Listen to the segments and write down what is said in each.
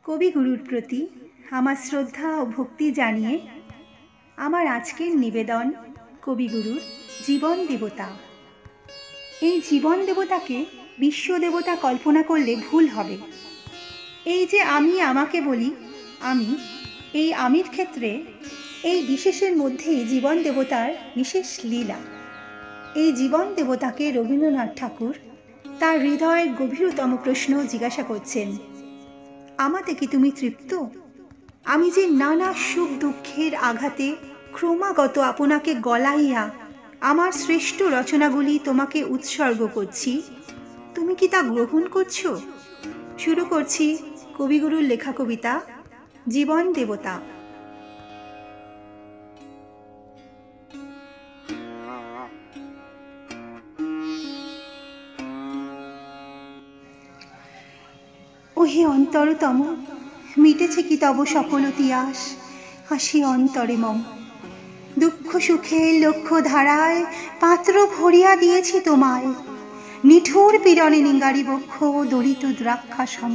কবিগুরুর প্রতি আমার শ্রদ্ধা ও ভক্তি জানিয়ে আমার আজকের নিবেদন কবিগুরুর জীবন দেবতা। এই জীবন দেবতাকে বিশ্ব দেবতা কল্পনা করলে ভুল হবে। এই যে আমি আমাকে বলি আমি, এই আমির ক্ষেত্রে এই বিশেষের মধ্যেই জীবন দেবতার বিশেষ লীলা। এই জীবন দেবতাকে রবীন্দ্রনাথ ঠাকুর তার হৃদয়ের গভীরতম প্রশ্ন জিজ্ঞাসা করছেন, আমাতে কি তুমি তৃপ্ত? আমি যে নানা সুখ দুঃখের আঘাতে ক্রমাগত আপনাকে গলাইয়া আমার শ্রেষ্ঠ রচনাগুলি তোমাকে উৎসর্গ করছি, তুমি কি তা গ্রহণ করছো? শুরু করছি কবিগুরুর লেখা কবিতা জীবন দেবতা। ওহে অন্তরতম, মিটেছে কি তব সকল তিয়াস? হাসি অন্তরে মম, দুঃখ সুখের লক্ষ্য ধারায় পাত্র ভরিয়া দিয়েছি তোমায়। নিঠুর পীড়নে নিঙ্গারি বক্ষ দলিত দ্রাক্ষা সম।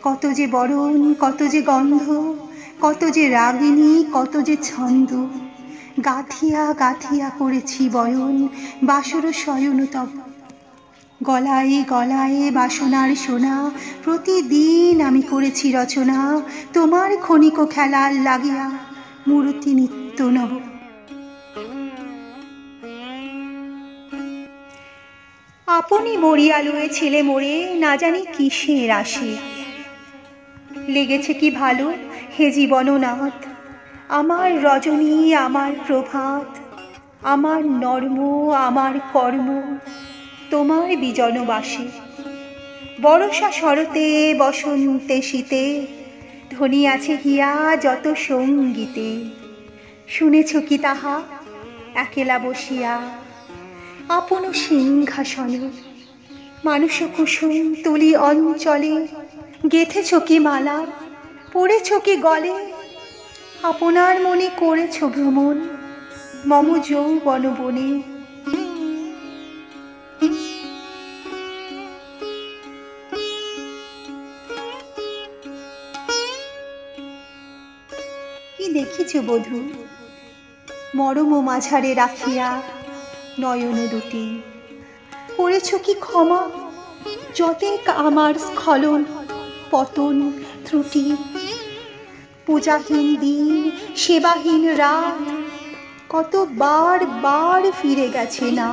কত যে বরণ, কত যে গন্ধ, কত যে রাগিনী, কত যে ছন্দ, গাথিয়া গাথিয়া করেছি বয়ন বাসর শয়ন তব। গলায় গলায় বাসনার সোনা প্রতিদিন আমি করেছি রচনা, তোমার ক্ষণিক খেলার লাগিয়া মূর্তি নিত্য নব। আপনি মরিয়া লুয়ে ছেলে মোরে না জানি কিসের আসে। লেগেছে কি ভালো হে জীবননাথ, আমার রজনী আমার প্রভাত, আমার নর্ম আমার কর্ম তোমার বিজনবাসে। বরষা শরতে বসন্তে শীতে ধ্বনি আছে হিয়া যত সঙ্গীতে। শুনেছ কি তাহা একেলা বসিয়া আপন সিংহাসনে? মানুষ কুসুম তুলি অঞ্চলে গেথেছ কি মালা, পড়েছ কি গলে? আপনার মনে করেছ ভ্রমণ মম যৌবন বনে। কি দেখিছ বধূ মরম মাঝারে রাখিয়া নয়ন দুটি? করেছ কি ক্ষমা যতেক আমার স্খলন পতন ত্রুটি? পূজাহীন দিন সেবাহীন রাত কত বার বার ফিরে গেছে না।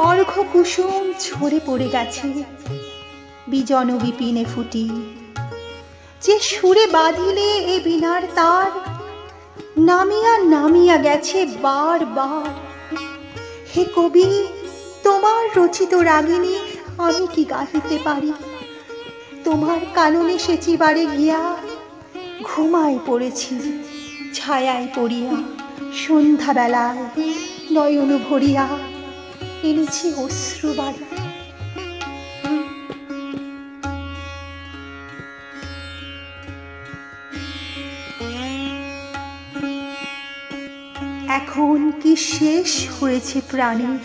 অর্ঘ কুসুম ঝরে পড়ে গেছে বিজন বিপিনে ফুটি। যে সুরে বাঁধিলে এ বিনার তার নামিয়া নামিয়া গেছে বার বার। হে কবি, তোমার রচিত রাগিনী আমি কি গাহিতে পারি? তোমার কাননে সেচিবারে গিয়া ঘুমায় পড়েছি ছায়ায় পড়িয়া। সন্ধ্যাবেলায় নয়ন ভরিয়া এনেছি অশ্রুবাড়ি। এখন কি শেষ হয়েছে প্রাণের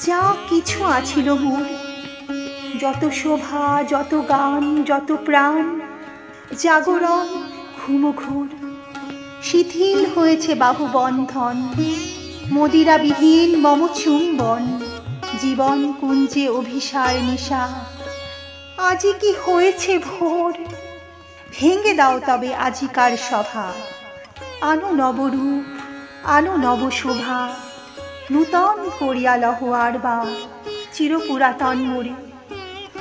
যা কিছু আছিল মোর? যত শোভা যত গান যত প্রাণ জাগরণ ঘুমঘোর। শিথিল হয়েছে বাহু বন্ধন মদিরাবিহীন মম চুম্বন। জীবন কুঞ্জে অভিসার নিশা আজি কি হয়েছে ভোর? ভেঙে দাও তবে আজিকার সভা, আনো নবরূপ আনো নব শোভা। নূতন করিয়া লহ আরবার চিরপুরাতন মোরে।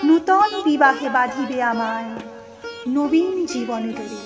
নূতন বিবাহে বাঁধিবে আমায় নবীন জীবন দরে।